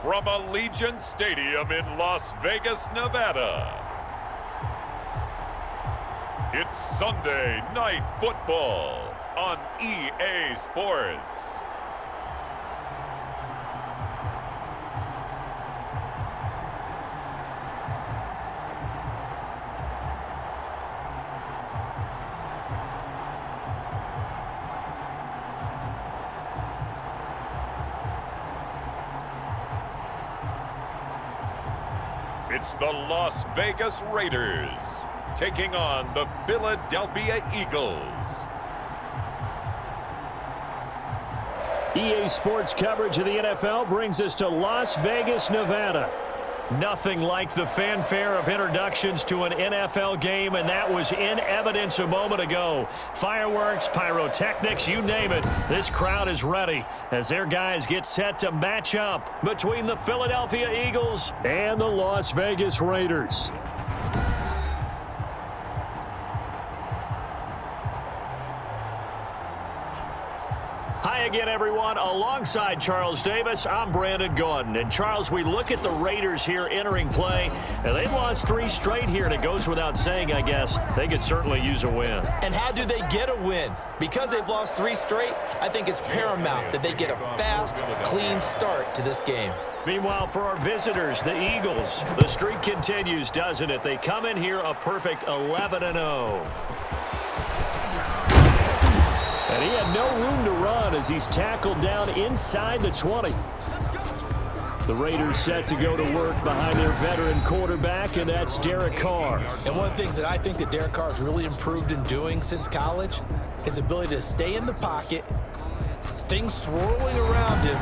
from Allegiant Stadium in Las Vegas, Nevada. It's Sunday Night Football on EA Sports. It's the Las Vegas Raiders taking on the Philadelphia Eagles. EA Sports coverage of the NFL brings us to Las Vegas, Nevada. Nothing like the fanfare of introductions to an NFL game, and that was in evidence a moment ago. Fireworks, pyrotechnics, you name it. This crowd is ready as their guys get set to match up between the Philadelphia Eagles and the Las Vegas Raiders. Hi again, everyone. Alongside Charles Davis, I'm Brandon Gordon. And Charles, we look at the Raiders here entering play, and they've lost 3 straight here, and it goes without saying, I guess, they could certainly use a win. And how do they get a win? Because they've lost 3 straight, I think it's paramount that they get a fast, clean start to this game. Meanwhile, for our visitors, the Eagles, the streak continues, doesn't it? They come in here a perfect 11-0. And he had no room to run as he's tackled down inside the 20. The Raiders set to go to work behind their veteran quarterback, and that's Derek Carr. And one of the things that I think that Derek Carr has really improved in doing since college, his ability to stay in the pocket, things swirling around him,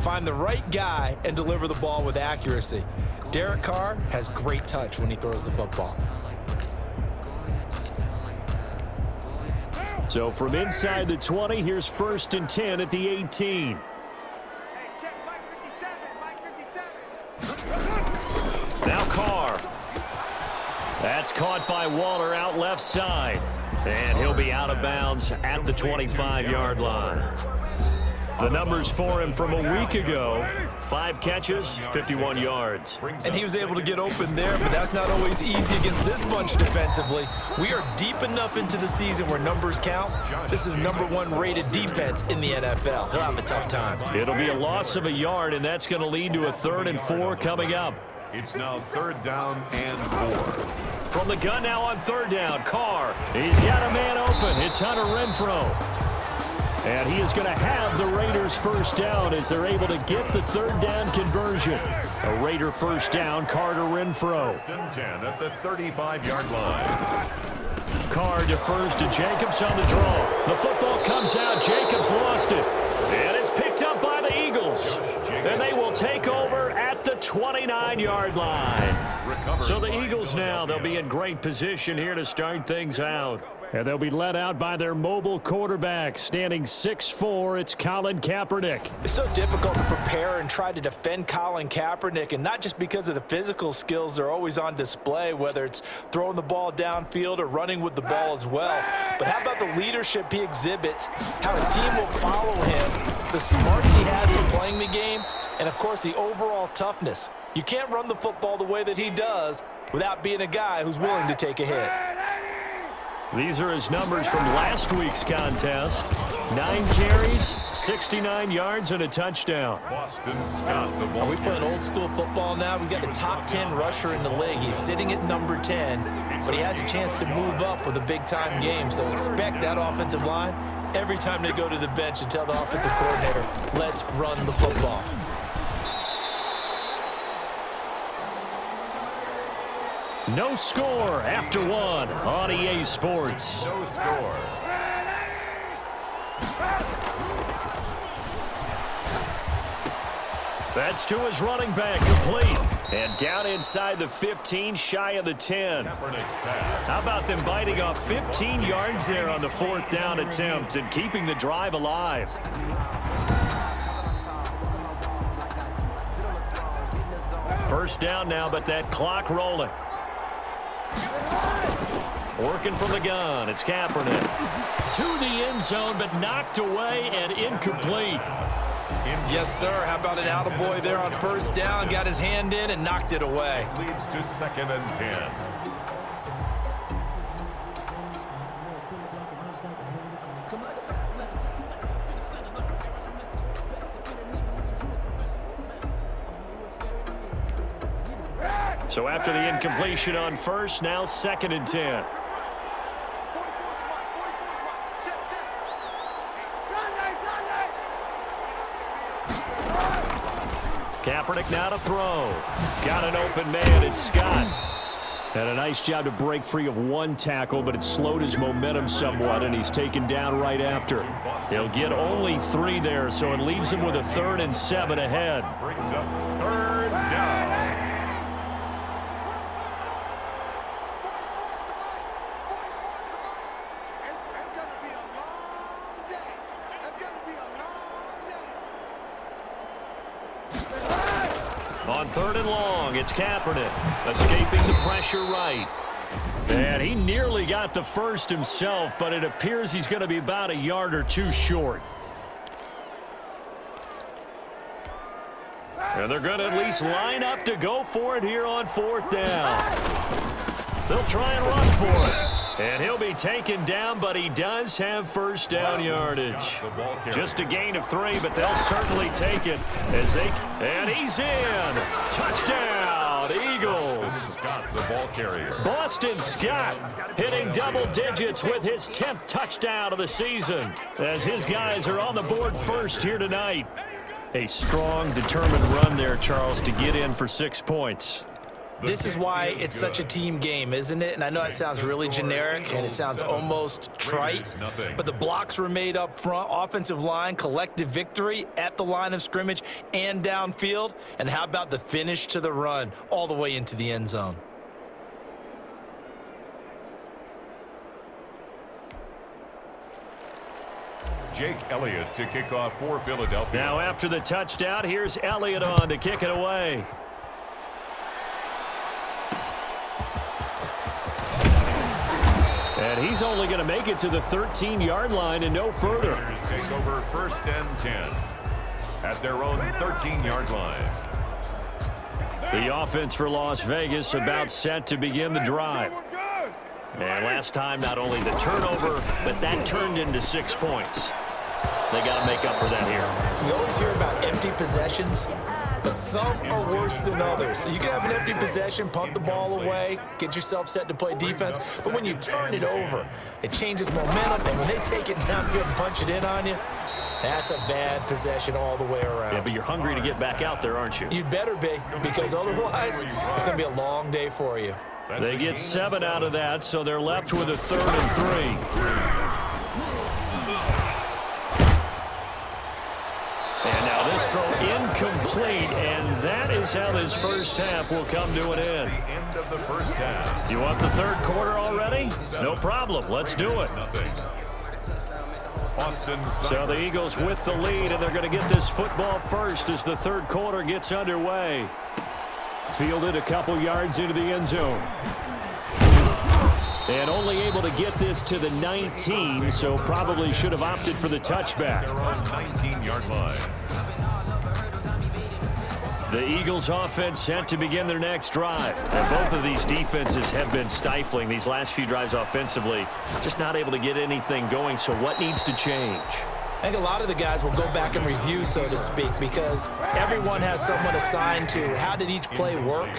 find the right guy, and deliver the ball with accuracy. Derek Carr has great touch when he throws the football. So from inside the 20, here's 1st and 10 at the 18. Now Carr. That's caught by Waller out left side. And he'll be out of bounds at the 25-yard line. The numbers for him from a week ago: 5 catches, 51 yards. And he was able to get open there, but that's not always easy against this bunch defensively. We are deep enough into the season where numbers count. This is #1 rated defense in the NFL. He'll have a tough time. It'll be a loss of a yard, and that's going to lead to a 3rd and 4 coming up. It's now 3rd down and 4. From the gun now on 3rd down, Carr. He's got a man open. It's Hunter Renfrow. And he is going to have the Raiders' 1st down as they're able to get the 3rd down conversion. A Raider 1st down, Carter Renfrow. 1st and 10 at the 35-yard line. Carr defers to Jacobs on the draw. The football comes out. Jacobs lost it. And it's picked up by the Eagles. And they will take over at the 29-yard line. So the Eagles now, they'll be in great position here to start things out. And they'll be led out by their mobile quarterback, standing 6'4", it's Colin Kaepernick. It's so difficult to prepare and try to defend Colin Kaepernick, and not just because of the physical skills they're always on display, whether it's throwing the ball downfield or running with the ball as well. But how about the leadership he exhibits, how his team will follow him, the smarts he has for playing the game, and, of course, the overall toughness. You can't run the football the way that he does without being a guy who's willing to take a hit. These are his numbers from last week's contest. 9 carries, 69 yards, and a touchdown. Boston Scott, the ball. Are we playing old school football now? We've got a top 10 rusher in the league. He's sitting at number 10, but he has a chance to move up with a big-time game. So expect that offensive line every time they go to the bench and tell the offensive coordinator, let's run the football. No score after 1 on EA Sports. No score. That's to his running back, complete. And down inside the 15, shy of the 10. How about them biting off 15 yards there on the 4th down attempt and keeping the drive alive? First down now, but that clock rolling. Working from the gun, it's Kaepernick. To the end zone, but knocked away and incomplete. Yes, sir. How about an attaboy there on first down? Got his hand in and knocked it away. Leads to 2nd and 10. So after the incompletion on first, now 2nd and 10. Kaepernick now to throw. Got an open man. It's Scott. Had a nice job to break free of one tackle, but it slowed his momentum somewhat, and he's taken down right after. He'll get only 3 there, so it leaves him with a 3rd and 7 ahead. Brings up 3rd down. On 3rd and long, it's Kaepernick, escaping the pressure right. And he nearly got the first himself, but it appears he's going to be about a yard or 2 short. And they're going to at least line up to go for it here on 4th down. They'll try and run for it. And he'll be taken down, but he does have first down yardage. Just a gain of 3, but they'll certainly take it. And he's in. Touchdown, Eagles. Scott, the ball carrier. Boston Scott hitting double digits with his 10th touchdown of the season, as his guys are on the board first here tonight. A strong, determined run there, Charles, to get in for 6 points. This is why it's such a team game, isn't it? And I know it sounds really generic and it sounds almost trite, but the blocks were made up front, offensive line, collective victory at the line of scrimmage and downfield. And how about the finish to the run all the way into the end zone? Jake Elliott to kick off for Philadelphia. Now after the touchdown, here's Elliott on to kick it away. And he's only going to make it to the 13-yard line and no further. Take over 1st and 10 at their own 13-yard line. The offense for Las Vegas about set to begin the drive. And last time, not only the turnover, but that turned into 6 points. They got to make up for that here. You always hear about empty possessions, but some are worse than others. You can have an empty possession, punt the ball away, get yourself set to play defense, but when you turn it over, it changes momentum, and when they take it downfield and punch it in on you, that's a bad possession all the way around. Yeah, but you're hungry to get back out there, aren't you? You'd better be, because otherwise, it's going to be a long day for you. They get 7 out of that, so they're left with a 3rd and 3. And now this throw incomplete, and that is how this first half will come to an end. The end of the first half. You want the 3rd quarter already? No problem. Let's do it. So the Eagles with the lead, and they're going to get this football first as the 3rd quarter gets underway. Fielded a couple yards into the end zone. And only able to get this to the 19, so probably should have opted for the touchback. They're on 19-yard line. The Eagles offense set to begin their next drive. And both of these defenses have been stifling these last few drives offensively. Just not able to get anything going, so what needs to change? I think a lot of the guys will go back and review, so to speak, because everyone has someone assigned to how did each play work.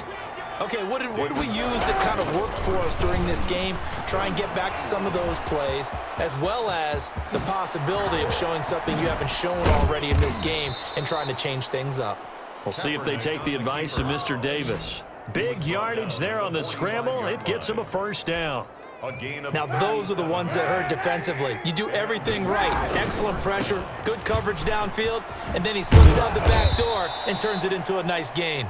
Okay, what did we use that kind of worked for us during this game? Try and get back to some of those plays, as well as the possibility of showing something you haven't shown already in this game and trying to change things up. We'll see if they take the advice of Mr. Davis. Big yardage there on the scramble. It gets him a first down. Now, those are the ones that hurt defensively. You do everything right. Excellent pressure, good coverage downfield, and then he slips out the back door and turns it into a nice gain.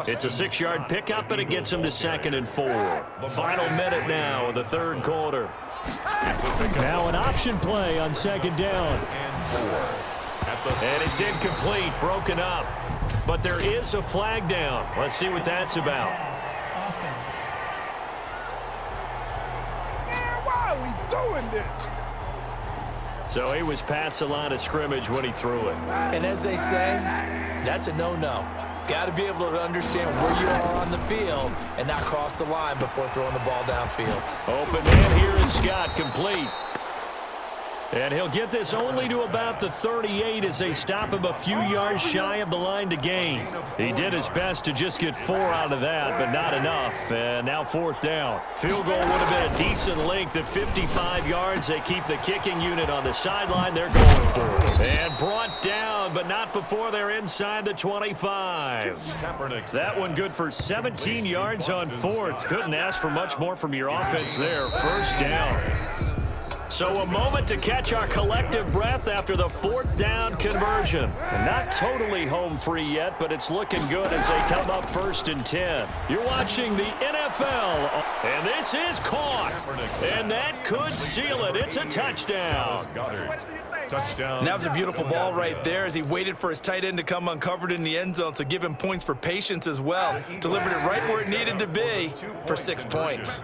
It's a 6-yard pickup, and it gets him to 2nd and 4. Final minute now of the 3rd quarter. Now an option play on 2nd down. And it's incomplete, broken up. But there is a flag down. Let's see what that's about. Man, why are we doing this? So he was past the line of scrimmage when he threw it. And as they say, that's a no-no. Got to be able to understand where you are on the field and not cross the line before throwing the ball downfield. Open man here is Scott, complete. And he'll get this only to about the 38 as they stop him a few yards shy of the line to gain. He did his best to just get 4 out of that, but not enough. And now 4th down. Field goal would have been a decent length at 55 yards. They keep the kicking unit on the sideline. They're going for it. And brought down, but not before they're inside the 25. That one good for 17 yards on 4th. Couldn't ask for much more from your offense there. 1st down. So a moment to catch our collective breath after the 4th down conversion. Not totally home free yet, but it's looking good as they come up 1st and 10. You're watching the NFL, and this is caught. And that could seal it. It's a touchdown. Touchdown. And that was a beautiful ball right there as he waited for his tight end to come uncovered in the end zone, so give him points for patience as well. Delivered it right where it needed to be for 6 points.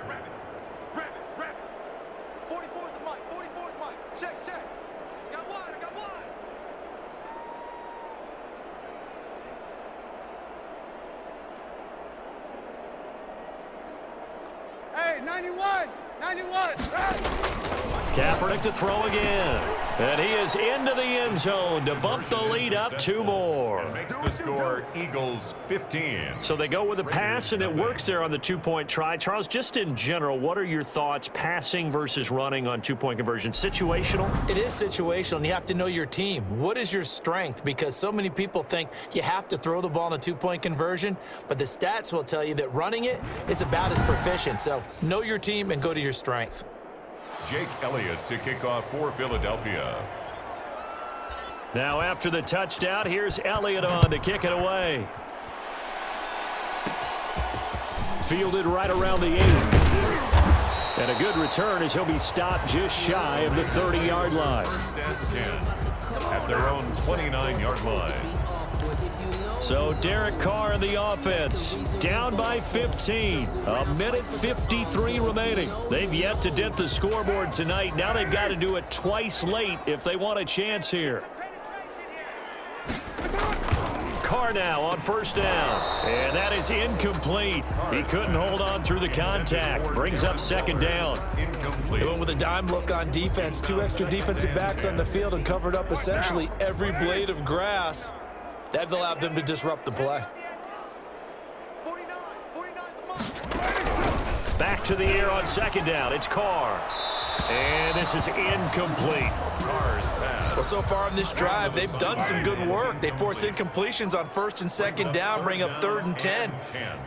Hey, 91! Kaepernick to throw again. And he is into the end zone to bump the lead up 2 more. Makes the score Eagles 15. So they go with a pass, and it works there on the 2-point try. Charles, just in general, what are your thoughts passing versus running on 2-point conversion? Situational? It is situational, and you have to know your team. What is your strength? Because so many people think you have to throw the ball in a 2-point conversion, but the stats will tell you that running it is about as proficient. So know your team and go to your strength. Jake Elliott to kick off for Philadelphia. Now after the touchdown, here's Elliott on to kick it away. Fielded right around the 8. And a good return as he'll be stopped just shy of the 30-yard line. 1st and 10 at their own 29-yard line. So Derek Carr in the offense, down by 15. A minute 53 remaining. They've yet to dent the scoreboard tonight. Now they've got to do it twice late if they want a chance here. Carr now on 1st down. And that is incomplete. He couldn't hold on through the contact. Brings up 2nd down. They went with a dime look on defense. 2 extra defensive backs on the field and covered up essentially every blade of grass. That allowed them to disrupt the play. Back to the air on 2nd down. It's Carr. And this is incomplete. Carr's pass. Well, so far in this drive, they've done some good work. They force incompletions on 1st and 2nd down, bring up 3rd and 10.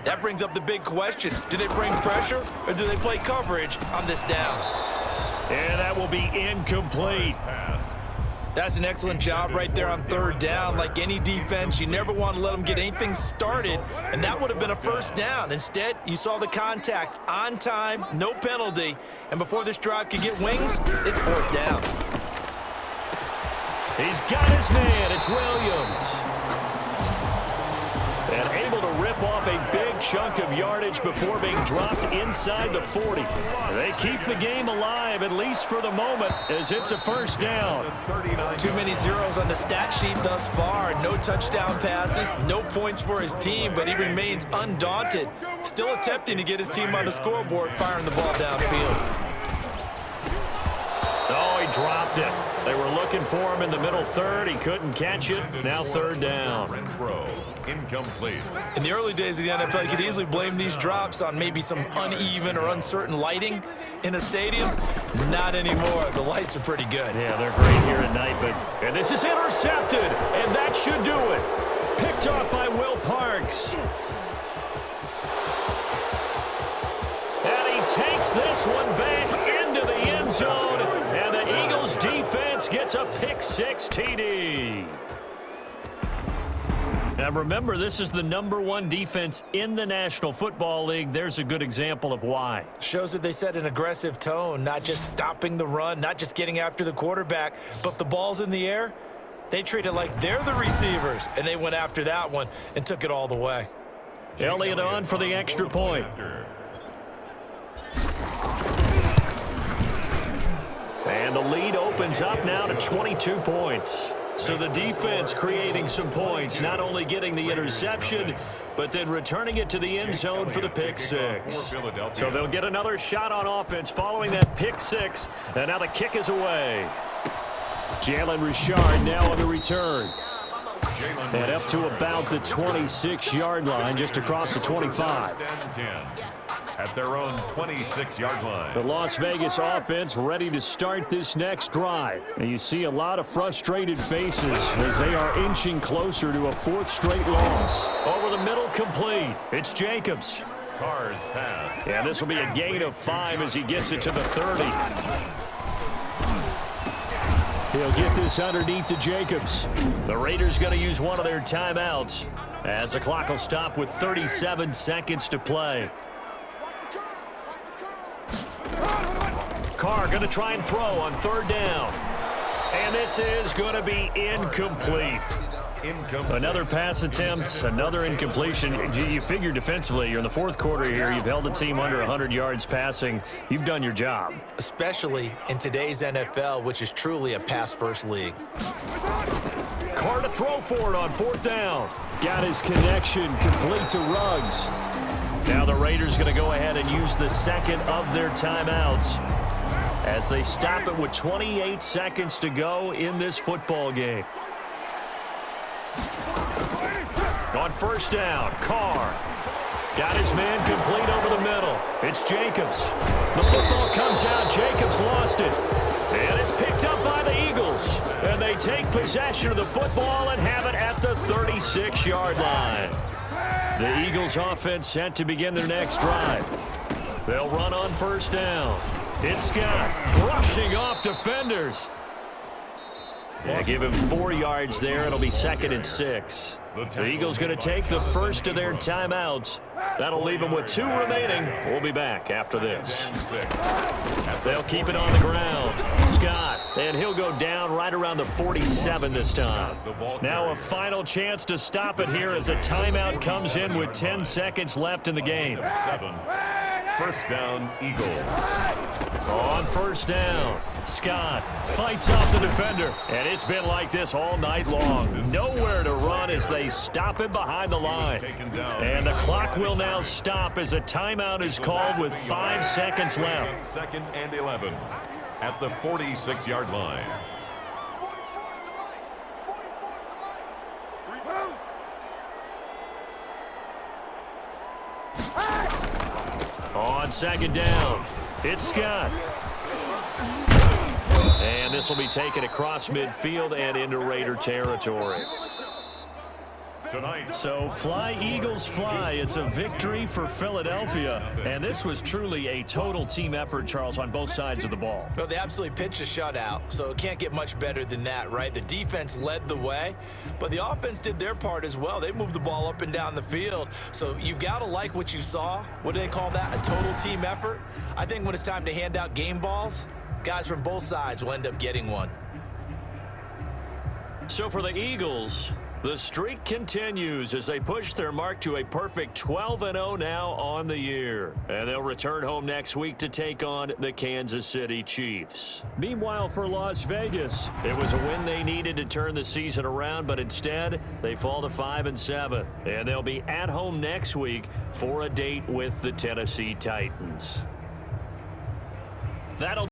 That brings up the big question. Do they bring pressure or do they play coverage on this down? And that will be incomplete. That's an excellent job right there on 3rd down. Like any defense, you never want to let them get anything started, and that would have been a 1st down. Instead, you saw the contact on time, no penalty, and before this drive could get wings, it's 4th down. He's got his man. It's Williams. And able to rip off a big chunk of yardage before being dropped inside the 40. They keep the game alive, at least for the moment, as it's a 1st down. Too many zeros on the stat sheet thus far. No touchdown passes, no points for his team, but he remains undaunted. Still attempting to get his team on the scoreboard, firing the ball downfield. Oh, he dropped it. They were looking for him in the middle 3rd. He couldn't catch it. Now 3rd down. Incomplete. In the early days of the NFL, you could easily blame these drops on maybe some uneven or uncertain lighting in a stadium. Not anymore. The lights are pretty good. Yeah, they're great here at night, and this is intercepted, and that should do it. Picked off by Will Parks. And he takes this one back into the end zone, and the Eagles defense gets a pick-6 TD. Now remember, this is the #1 defense in the National Football League. There's a good example of why. Shows that they set an aggressive tone, not just stopping the run, not just getting after the quarterback, but if the ball's in the air, they treat it like they're the receivers, and they went after that one and took it all the way. Elliott on for the extra point. And the lead opens up now to 22 points. So the defense creating some points, not only getting the interception, but then returning it to the end zone for the pick six. So they'll get another shot on offense following that pick six. And now the kick is away. Jalen Richard now on the return. And up to about the 26-yard line, just across the 25. At their own 26-yard line. The Las Vegas offense ready to start this next drive. And you see a lot of frustrated faces as they are inching closer to a fourth straight loss. Over the middle, complete. It's Jacobs. Carr's pass. And this will be a gain of 5 as he gets it to the 30. He'll get this underneath to Jacobs. The Raiders going to use one of their timeouts as the clock will stop with 37 seconds to play. Carr going to try and throw on third down. And this is going to be incomplete. Another pass attempt, another incompletion. You figure defensively, you're in the fourth quarter here. You've held the team under 100 yards passing. You've done your job. Especially in today's NFL, which is truly a pass-first league. Carr to throw for it on fourth down. Got his connection complete to Ruggs. Now the Raiders going to go ahead and use the second of their timeouts as they stop it with 28 seconds to go in this football game. On first down, Carr got his man complete over the middle. It's Jacobs. The football comes out. Jacobs lost it. And it's picked up by the Eagles. And they take possession of the football and have it at the 36-yard line. The Eagles offense set to begin their next drive. They'll run on first down. It's Scott brushing off defenders. Yeah, give him 4 yards there. It'll be 2nd and 6. The Eagles going to take the first of their timeouts. That'll leave them with 2 remaining. We'll be back after this. They'll keep it on the ground. Scott, and he'll go down right around the 47 this time. Now a final chance to stop it here as a timeout comes in with 10 seconds left in the game. 7. First down, Eagles. On first down, Scott fights off the defender. And it's been like this all night long. Nowhere to run as they stop him behind the line. And the clock will now stop as a timeout is called with 5 seconds left. 2nd and 11 at the 46-yard line. On second down, it's Scott. And this will be taken across midfield and into Raider territory. So fly, Eagles, fly. It's a victory for Philadelphia. And this was truly a total team effort, Charles, on both sides of the ball. Well, they absolutely pitched a shutout, so it can't get much better than that, right? The defense led the way, but the offense did their part as well. They moved the ball up and down the field. So you've got to like what you saw. What do they call that? A total team effort? I think when it's time to hand out game balls, guys from both sides will end up getting one. So for the Eagles, the streak continues as they push their mark to a perfect 12-0 now on the year. And they'll return home next week to take on the Kansas City Chiefs. Meanwhile, for Las Vegas, it was a win they needed to turn the season around, but instead they fall to 5-7. And they'll be at home next week for a date with the Tennessee Titans. That'll